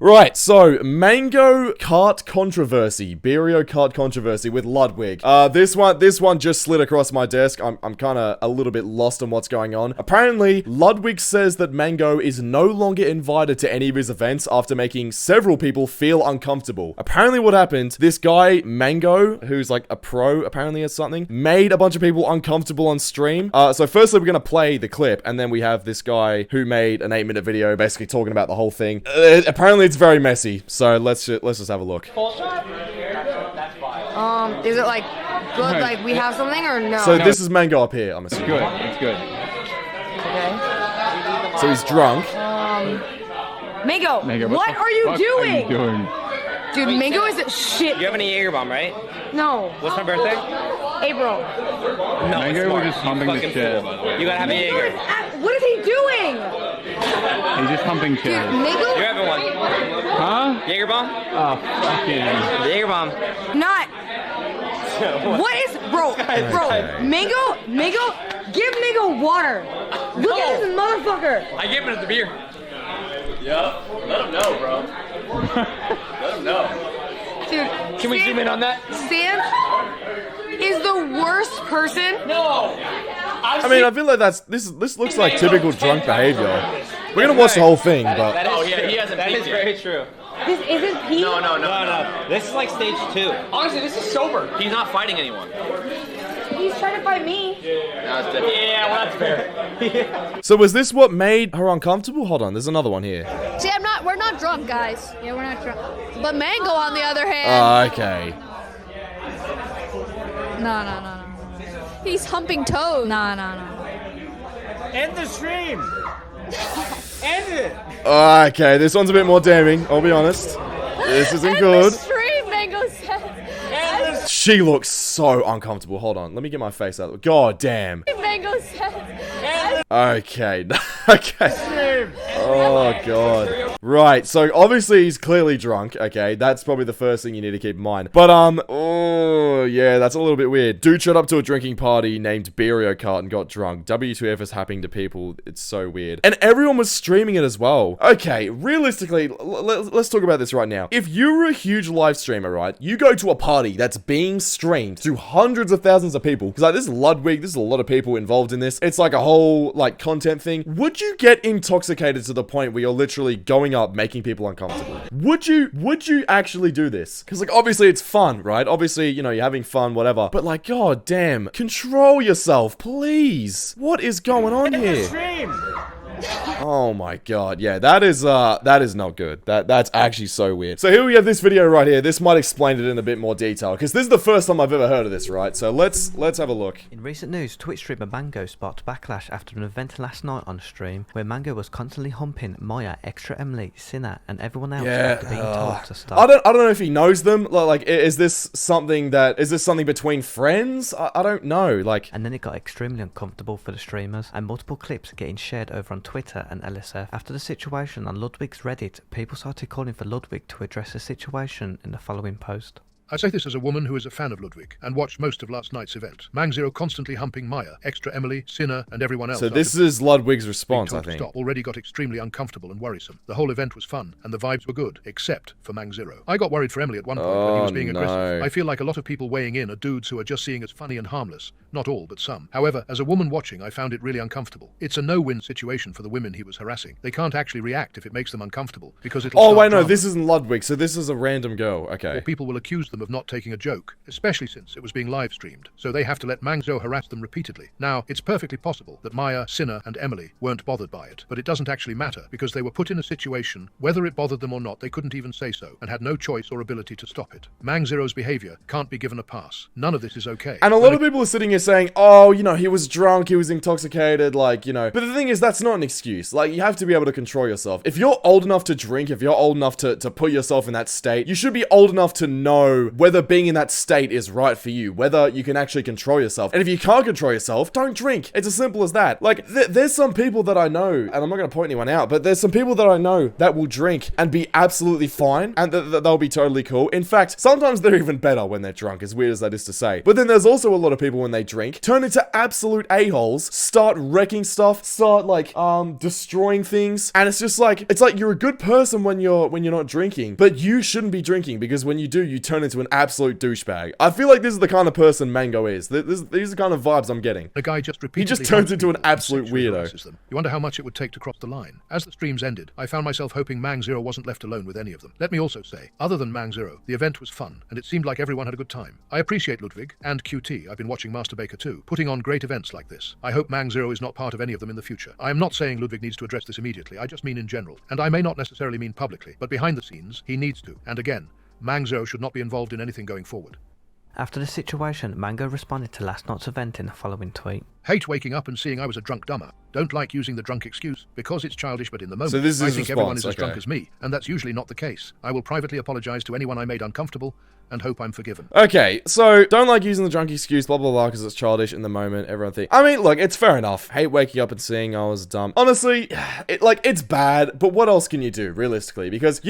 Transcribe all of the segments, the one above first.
Right, so mango cart controversy, Beerio cart controversy with Ludwig. This one just slid across my desk. I'm kind of a little bit lost on what's going on. Apparently, Ludwig says that Mango is no longer invited to any of his events after making several people feel uncomfortable. Apparently, what happened? This guy Mango, who's like a pro apparently or something, made a bunch of people uncomfortable on stream. So firstly, we're gonna play the clip, and then we have this guy who made an 8-minute video basically talking about the whole thing. Apparently. It's very messy, so let's just have a look. Is it like good, like we have something or no? So this is Mango up here, I'm assuming. It's good. Okay. So he's drunk. Mango, what are you doing? Dude, Mango is a shit. You have any Jaeger bomb, right? No. What's my birthday? April. No, Mango was just humping the shit. You gotta have a Jaeger. What is he doing? He's just humping shit. Dude, Mango? You're having one. Huh? Jaeger bomb? Oh, fucking. The Jaeger bomb. Not. What is, bro? Mango, give Mango water. Look at this motherfucker. I gave him the beer. Yeah, let him know, bro. Let him know. Dude, Can we zoom in on that? Sam is the worst person. No. I mean, I feel like this looks like typical drunk behavior. We're gonna watch the whole thing, but Oh yeah, he hasn't. That is very true. This isn't Pete. No. This is like stage 2. Honestly, this is sober. He's not fighting anyone. He's trying to fight me. Yeah, well, that's fair. so was this what made her uncomfortable? Hold on, there's another one here. See, we're not drunk, guys. Yeah, we're not drunk. But Mango, on the other hand. Okay. No. He's humping toes. No. End the stream. End it. Okay, this one's a bit more damning, I'll be honest. This isn't good. Stream, Mango says. She looks so uncomfortable. Hold on, let me get my face out. God damn. Mango says. Okay. Okay. Oh, God. Right, so obviously he's clearly drunk, okay? That's probably the first thing you need to keep in mind. But, oh, yeah, that's a little bit weird. Dude showed up to a drinking party named Beerio Kart and got drunk. WTF is happening to people. It's so weird. And everyone was streaming it as well. Okay, realistically, let's talk about this right now. If you're a huge live streamer, right? You go to a party that's being streamed to hundreds of thousands of people. Because, like, this is Ludwig. This is a lot of people involved in this. It's like a whole, like, content thing. Would you get intoxicated to the point where you're literally going up making people uncomfortable? Would you actually do this? Because, like, obviously it's fun, right? Obviously, you know, you're having fun, whatever. But, like, god damn, control yourself, please. What is going on here? Oh my god, yeah, that is not good. That's actually so weird. So here we have this video right here. This might explain it in a bit more detail, because this is the first time I've ever heard of this, right? So let's have a look. In recent news, Twitch streamer Mango sparked backlash after an event last night on stream where Mango was constantly humping Maya, Extra Emily, Sinner, and everyone else after being told to stop. I don't know if he knows them. Like, is this something between friends? I don't know. Like, and then it got extremely uncomfortable for the streamers, and multiple clips getting shared over on Twitter and LSF. After the situation on Ludwig's Reddit, people started calling for Ludwig to address the situation in the following post. I say this as a woman who is a fan of Ludwig and watched most of last night's event. Mang0 constantly humping Maya, Extra Emily, Sinner, and everyone else. So this is Ludwig's response, I think. Stop already got extremely uncomfortable and worrisome. The whole event was fun and the vibes were good, except for Mang0. I got worried for Emily at one point when he was being aggressive. I feel like a lot of people weighing in are dudes who are just seeing as funny and harmless. Not all, but some. However, as a woman watching, I found it really uncomfortable. It's a no-win situation for the women he was harassing. They can't actually react if it makes them uncomfortable because it'll Oh wait, no, drama. this isn't Ludwig, so this is a random girl. Okay. Or people will accuse them of not taking a joke, especially since it was being live streamed, so they have to let Mang0 harass them repeatedly. Now, it's perfectly possible that Maya, Sinner, and Emily weren't bothered by it, but it doesn't actually matter because they were put in a situation, whether it bothered them or not, they couldn't even say so, and had no choice or ability to stop it. Mang0's behavior can't be given a pass. None of this is okay. And a lot of people are sitting here saying, oh, you know, he was drunk, he was intoxicated, like, you know. But the thing is, that's not an excuse. Like, you have to be able to control yourself. If you're old enough to drink, if you're old enough to put yourself in that state, you should be old enough to know know whether being in that state is right for you, whether you can actually control yourself. And if you can't control yourself, don't drink. It's as simple as that. Like, there's some people that I know, and I'm not going to point anyone out, but there's some people that I know that will drink and be absolutely fine, and they'll be totally cool. In fact, sometimes they're even better when they're drunk, as weird as that is to say. But then there's also a lot of people when they drink, turn into absolute a-holes, start wrecking stuff, start like, destroying things, and it's just like, it's like you're a good person when you're not drinking, but you shouldn't be drinking, because when you do, you turn into an absolute douchebag. I feel like this is the kind of person Mango is. These are the kind of vibes I'm getting. The guy just repeatedly... He just turns into an absolute weirdo. Them. You wonder how much it would take to cross the line. As the streams ended, I found myself hoping Mang Zero wasn't left alone with any of them. Let me also say, other than Mang Zero, the event was fun, and it seemed like everyone had a good time. I appreciate Ludwig and QT. I've been watching Master Baker too, putting on great events like this. I hope Mang Zero is not part of any of them in the future. I am not saying Ludwig needs to address this immediately, I just mean in general. And I may not necessarily mean publicly, but behind the scenes, he needs to. And again, Mang Zero should not be involved in anything going forward. After the situation, Mango responded to last night's event in the following tweet. Hate waking up and seeing I was a drunk dumber. Don't like using the drunk excuse because it's childish, but in the moment, so this is I think response, everyone is as okay. drunk as me, and that's usually not the case. I will privately apologize to anyone I made uncomfortable and hope I'm forgiven. Okay, so don't like using the drunk excuse, blah, blah, blah, because it's childish in the moment, everyone thinks. I mean, look, it's fair enough. Hate waking up and seeing I was dumb. Honestly, it's bad, but what else can you do, realistically? Because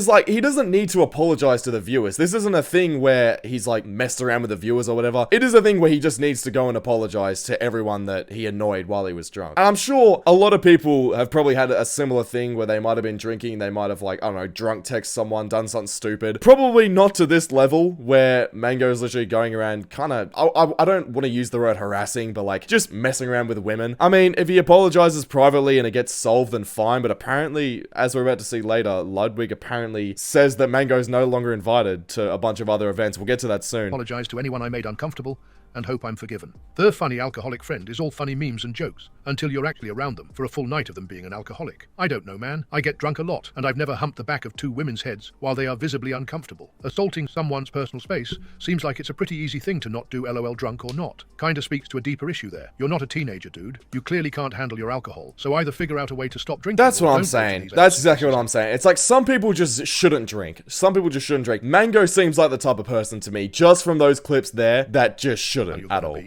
like, he doesn't need to apologize to the viewers. This isn't a thing where he's, like, messed around with the viewers or whatever. It is a thing where he just needs to go and apologize to everyone that he annoyed while he was drunk. And I'm sure a lot of people have probably had a similar thing where they might have been drinking, they might have, like, I don't know, drunk text someone, done something stupid. Probably not to this level, where Mango is literally going around kind of, I don't want to use the word harassing, but like just messing around with women. I mean, if he apologizes privately and it gets solved, then fine, but apparently, as we're about to see later, Ludwig apparently says that Mango is no longer invited to a bunch of other events. We'll get to that soon. Apologize to anyone I made uncomfortable and hope I'm forgiven. The funny alcoholic friend is all funny memes and jokes until you're actually around them for a full night of them being an alcoholic. I don't know, man. I get drunk a lot, and I've never humped the back of two women's heads while they are visibly uncomfortable. Assaulting someone's personal space seems like it's a pretty easy thing to not do, LOL drunk or not. Kinda speaks to a deeper issue there. You're not a teenager, dude. You clearly can't handle your alcohol, so either figure out a way to stop drinking. That's what I'm saying. That's exactly what I'm saying. It's like some people just shouldn't drink. Some people just shouldn't drink. Mango seems like the type of person to me, just from those clips there, that just shouldn't at all.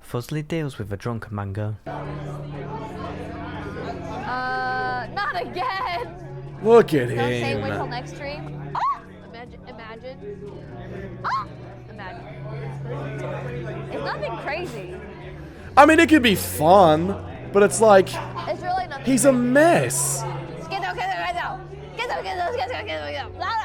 Fuzzly deals with a drunken Mango. Not again. Look at Don't say wait till him. next stream. Ah! Imagine. Ah! Imagine. It's nothing crazy. I mean, it could be fun, but it's like, It's really nothing. he's a mess. Get out.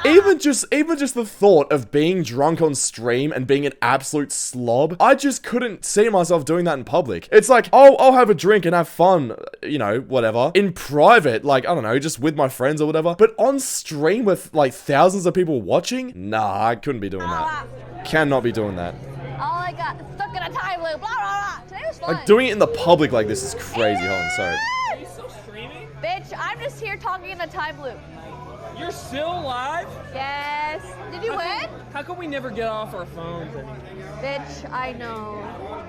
Even just the thought of being drunk on stream and being an absolute slob, I just couldn't see myself doing that in public. It's like, oh, I'll have a drink and have fun, you know, whatever. In private, like, I don't know, just with my friends or whatever. But on stream with, like, thousands of people watching? Nah, I couldn't be doing that. Cannot be doing that. All I got stuck in a time loop. Blah, blah, blah. Today was fun. Like, doing it in the public like this is crazy. Hold on, sorry. Are you still streaming? Bitch, I'm just here talking in a time loop. You're still live? Yes. Did you win? How come we never get off our phones anymore? Bitch, I know.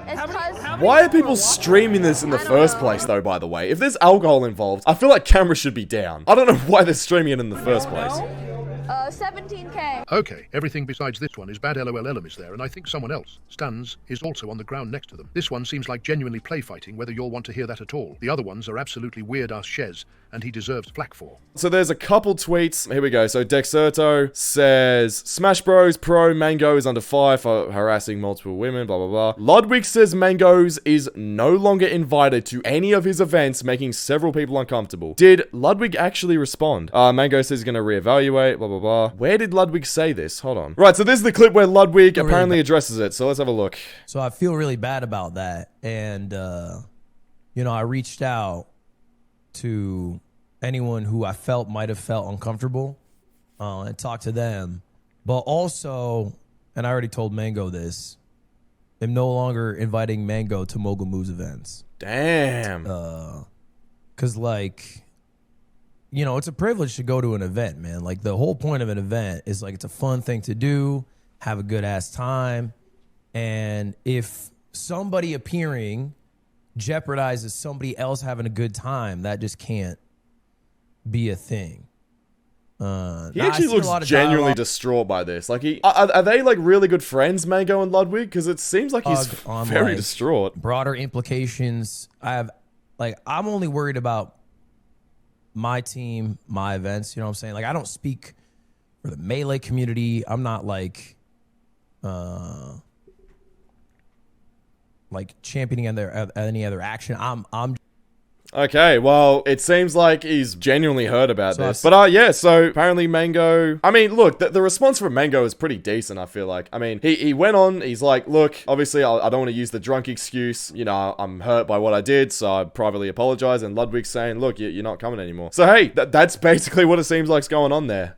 It's because... Why are people streaming this in the first place, though, by the way? If there's alcohol involved, I feel like cameras should be down. I don't know why they're streaming it in the first place. 17K. Okay, everything besides this one is bad. LOL Elam is there, and I think someone else, Stans, is also on the ground next to them. This one seems like genuinely play fighting, whether you'll want to hear that at all. The other ones are absolutely weird-ass Shez, and he deserves flack for. So there's a couple tweets. Here we go. So Dexerto says, Smash Bros Pro Mango is under fire for harassing multiple women, blah, blah, blah. Ludwig says Mango's is no longer invited to any of his events, making several people uncomfortable. Did Ludwig actually respond? Mango says he's going to reevaluate, blah, blah, blah. Where did Ludwig say this? Hold on. Right, so this is the clip where Ludwig apparently addresses it. So let's have a look. So I feel really bad about that. And, you know, I reached out to anyone who I felt might have felt uncomfortable and talked to them. But also, and I already told Mango this, I'm no longer inviting Mango to Mogul Moves events. Damn. Because, like, you know, it's a privilege to go to an event, man. Like, the whole point of an event is, like, it's a fun thing to do, have a good-ass time. And if somebody appearing jeopardizes somebody else having a good time, that just can't be a thing. He actually looks genuinely distraught by this. Like, are they like really good friends, Mango and Ludwig? Because it seems like he's very distraught. Broader implications. I'm only worried about my team, my events. You know what I'm saying? Like, I don't speak for the Melee community. I'm not like championing any other action. I'm Okay, well, it seems like he's genuinely hurt about this. But yeah, so apparently Mango... I mean, look, the response from Mango is pretty decent, I feel like. I mean, he went on, he's like, look, obviously I don't want to use the drunk excuse. You know, I'm hurt by what I did, so I privately apologize. And Ludwig's saying, look, you're not coming anymore. So hey, that's basically what it seems like's going on there.